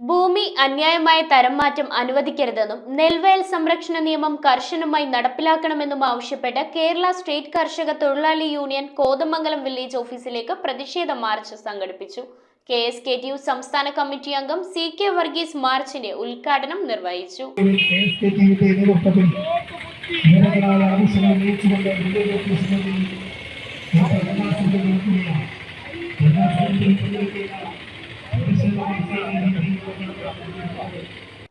ഭൂമി അന്യായമായ തരംമാറ്റം അനുവദിക്കരുതെന്നും നെൽവയൽ സംരക്ഷണ നിയമം കർശനമായി നടപ്പിലാക്കണമെന്നും ആവശ്യപ്പെട്ട് കേരള സ്റ്റേറ്റ് കർഷക തൊഴിലാളി യൂണിയൻ കോതമംഗലം വില്ലേജ് ഓഫീസിലേക്ക് പ്രതിഷേധ മാർച്ച് സംഘടിപ്പിച്ചു. KSKTU സംസ്ഥാന കമ്മിറ്റി അംഗം CK വർഗീസ് മാർച്ചിന്റെ ഉദ്ഘാടനം നിർവഹിച്ചു.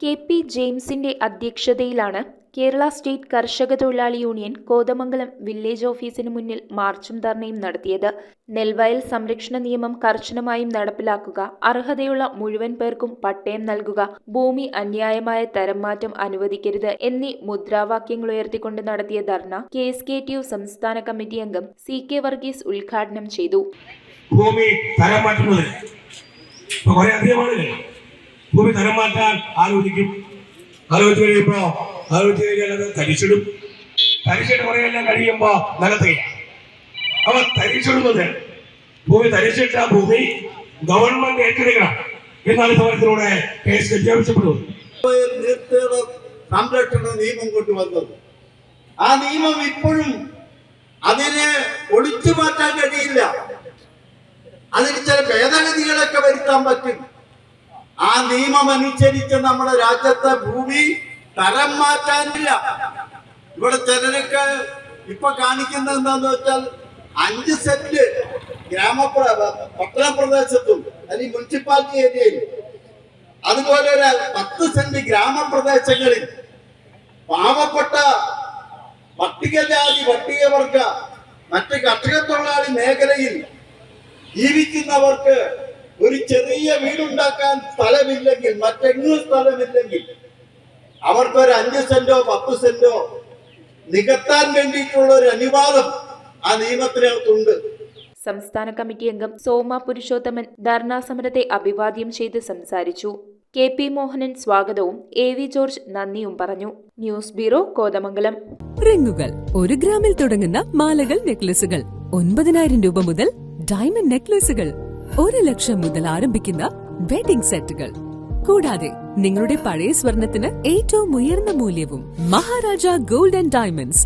KP ജെയിംസിന്റെ അധ്യക്ഷതയിലാണ് കേരള സ്റ്റേറ്റ് കർഷക തൊഴിലാളി യൂണിയൻ കോതമംഗലം വില്ലേജ് ഓഫീസിന് മുന്നിൽ മാർച്ചും ധർണയും നടത്തിയത്. നെൽവയൽ സംരക്ഷണ നിയമം കർശനമായും നടപ്പിലാക്കുക, അർഹതയുള്ള മുഴുവൻ പേർക്കും പട്ടയം നൽകുക, ഭൂമി അന്യായമായ തരംമാറ്റം അനുവദിക്കരുത് എന്നീ മുദ്രാവാക്യങ്ങൾ ഉയർത്തിക്കൊണ്ട് നടത്തിയ ധർണ KSKTU സംസ്ഥാന കമ്മിറ്റി അംഗം CK വർഗീസ് ഉദ്ഘാടനം ചെയ്തു. ഭൂമി തരം മാറ്റുന്നത് ഭൂമി തരം മാറ്റാൻ ആലോചിച്ചു കഴിഞ്ഞാൽ അത് തരിച്ചിടും. തരിച്ചിട്ട് കുറെയെല്ലാം കഴിയുമ്പോ നിലത്തുകയാണ്. അവ തരിച്ചിടുന്നത് ഭൂമി തരിച്ചിട്ട ഭൂമി ഗവൺമെന്റ് ഏറ്റെടുക്കണം എന്നാണ് സമരത്തിലൂടെ ആവശ്യപ്പെടുന്നത്. സംരക്ഷണ നിയമം കൊണ്ടുവന്നത് ആ നിയമം ഇപ്പോഴും അതിനെ ഒളിച്ചു മാറ്റാൻ കഴിയില്ല. അതിന് ചില ഭേദഗതികളൊക്കെ വരുത്താൻ പറ്റും. ആ നിയമം അനുസരിച്ച് നമ്മുടെ രാജ്യത്തെ ഭൂമി തരം മാറ്റാനില്ല. ഇവിടെ ചിലരൊക്കെ ഇപ്പൊ കാണിക്കുന്നത് എന്താന്ന് വെച്ചാൽ 5 സെന്റ് പട്ടണ പ്രദേശത്തും അല്ലെങ്കിൽ മുനിസിപ്പാലിറ്റി ഏരിയയിൽ, അതുപോലെ ഒരു 10 സെന്റ് ഗ്രാമപ്രദേശങ്ങളിൽ പാവപ്പെട്ട പട്ടികജാതി പട്ടികവർഗ മറ്റ് കർഷക തൊഴിലാളി മേഖലയിൽ ജീവിക്കുന്നവർക്ക് ഒരു ചെറിയ വീടുണ്ടാക്കാൻ സ്ഥലമില്ലെങ്കിൽ, മറ്റെങ്ങും സ്ഥലമില്ലെങ്കിൽ അവർക്കൊരു 5 സെന്റോ 10 സെന്റോ നികത്താൻ വേണ്ടിയിട്ടുള്ള ഒരു അനുവാദം ആ നിയമത്തിനകത്തുണ്ട്. സംസ്ഥാന കമ്മിറ്റി അംഗം സോമ പുരുഷോത്തമൻ ധർണാ സമരത്തെ അഭിവാദ്യം ചെയ്ത് സംസാരിച്ചു. KP മോഹനൻ സ്വാഗതവും AV ജോർജ് നന്ദിയും പറഞ്ഞു. News bureau Kothamangalam. റിങ്ങുകൾ 1 ഗ്രാമിൽ തുടങ്ങുന്ന മാലകൾ, നെക്ലസുകൾ 9,000 രൂപ മുതൽ ഡയമണ്ട് നെക്ലസുകൾ 1 ലക്ഷം മുതൽ ആരംഭിക്കുന്ന വെഡിംഗ് സെറ്റുകൾ, കൂടാതെ നിങ്ങളുടെ പഴയ സ്വർണത്തിന് ഏറ്റവും ഉയർന്ന മൂല്യവും. Maharaja gold and diamonds,